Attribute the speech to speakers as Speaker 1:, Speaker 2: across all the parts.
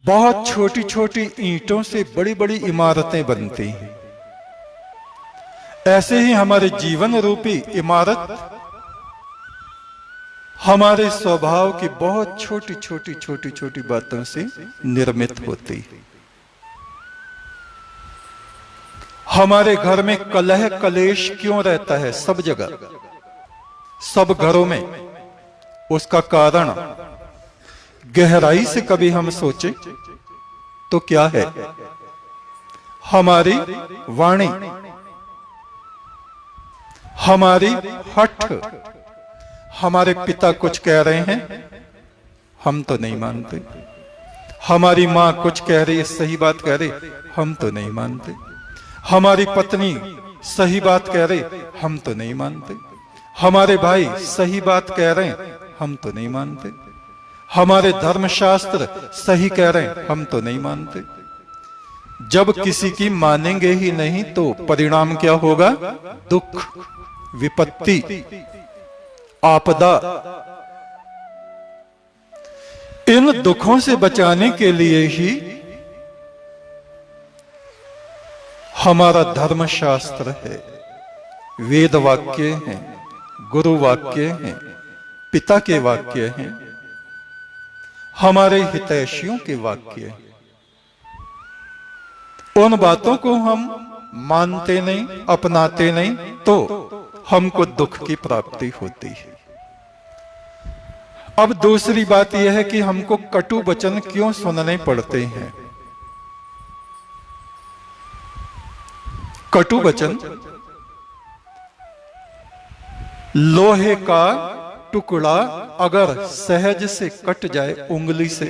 Speaker 1: बहुत छोटी छोटी ईंटों से बड़ी बड़ी इमारतें बनती हैं। ऐसे ही हमारे जीवन रूपी इमारत हमारे स्वभाव की बहुत छोटी छोटी छोटी छोटी बातों से निर्मित होती है। हमारे घर में कलह कलेश क्यों रहता है? सब जगह, सब घरों में। उसका कारण गहराई से कभी हम सोचें तो क्या है? हमारी वाणी, हमारी हठ। हमारे पिता कुछ कह रहे हैं, हम तो नहीं मानते। हमारी मां कुछ कह रही है, सही बात कह रही, हम तो नहीं मानते। हमारी पत्नी सही बात कह रही, हम तो नहीं मानते। हमारे भाई सही बात कह रहे हैं, हम तो नहीं मानते। हमारे धर्मशास्त्र सही कह रहे हैं, हम तो नहीं मानते। जब किसी की मानेंगे ही नहीं तो परिणाम क्या होगा? दुख, विपत्ति, आपदा। इन दुखों से बचाने के लिए ही हमारा धर्मशास्त्र है, वेद वाक्य हैं, गुरु वाक्य हैं, पिता के वाक्य हैं, हमारे हितैषियों के वाक्य हैं। उन बातों को हम मानते नहीं, अपनाते नहीं, तो हमको दुख की प्राप्ति होती है। अब दूसरी बात यह है कि हमको कटु वचन क्यों सुनने पड़ते हैं? कटु वचन लोहे का टुकड़ा अगर सहज से कट जाए उंगली से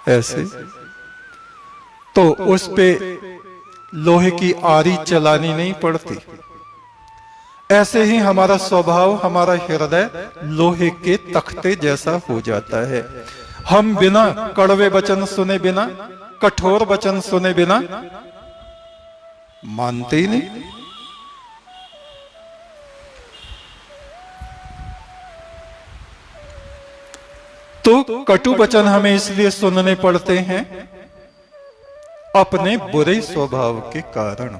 Speaker 1: ऐसे, तो उस पे लोहे की आरी चलानी नहीं पड़ती। ऐसे ही हमारा स्वभाव, हमारा हृदय लोहे के तख्ते जैसा हो जाता है। हम बिना कड़वे वचन सुने, बिना कठोर वचन सुने बिना मानते ही नहीं। तो कटु वचन हमें इसलिए सुनने पड़ते हैं अपने बुरे स्वभाव के कारण।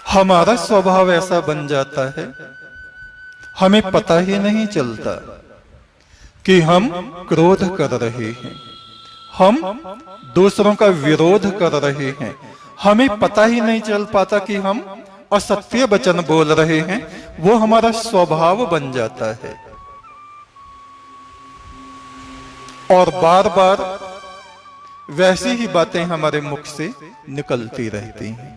Speaker 1: हमारा स्वभाव ऐसा बन जाता है, हमें पता ही नहीं चलता कि हम क्रोध कर रहे हैं, हम दूसरों का विरोध कर रहे हैं। हमें पता ही नहीं चल पाता कि हम असत्य वचन बोल रहे हैं। वो हमारा स्वभाव बन जाता है और बार बार वैसी ही बातें हमारे मुख से निकलती रहती हैं।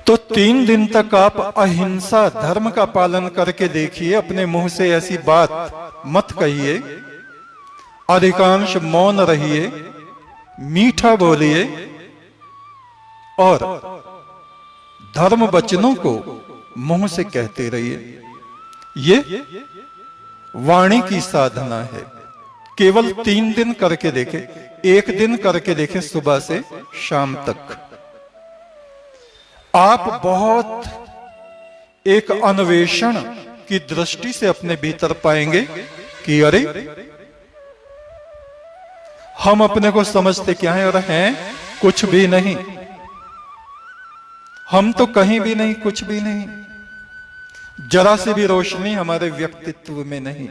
Speaker 1: तो 3 दिन तक आप अहिंसा धर्म का पालन करके देखिए। अपने मुंह से ऐसी बात मत कहिए, अधिकांश मौन रहिए, मीठा बोलिए और धर्म वचनों को मुंह से कहते रहिए। ये वाणी की साधना है। केवल 3 दिन करके देखे, 1 दिन करके देखे, सुबह से शाम तक आप बहुत एक अन्वेषण की दृष्टि से अपने भीतर पाएंगे कि अरे हम अपने को समझते क्या है और हैं कुछ भी नहीं। हम तो कहीं भी नहीं, कुछ भी नहीं, जरा से भी रोशनी हमारे व्यक्तित्व में नहीं।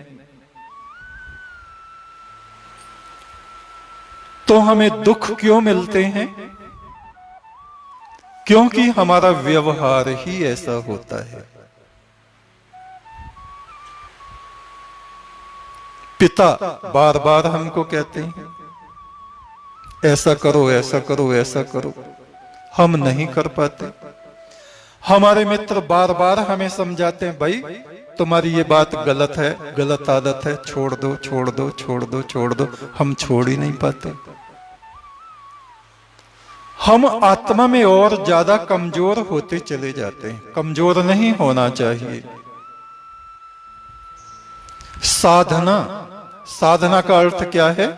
Speaker 1: तो हमें दुख क्यों मिलते हैं? क्योंकि हमारा व्यवहार ही ऐसा होता है। पिता बार बार हमको कहते हैं ऐसा करो, ऐसा करो, ऐसा करो, हम नहीं कर पाते। हमारे मित्र बार बार हमें समझाते हैं, भाई तुम्हारी ये बात गलत है, गलत आदत है, छोड़ दो, छोड़ दो, छोड़ दो, छोड़ दो। हम छोड़ ही नहीं पाते। हम आत्मा में और ज्यादा कमजोर होते चले जाते हैं। कमजोर नहीं होना चाहिए। साधना, साधना का अर्थ क्या है?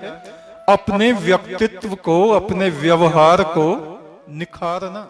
Speaker 1: अपने व्यक्तित्व को, अपने व्यवहार को निखारना।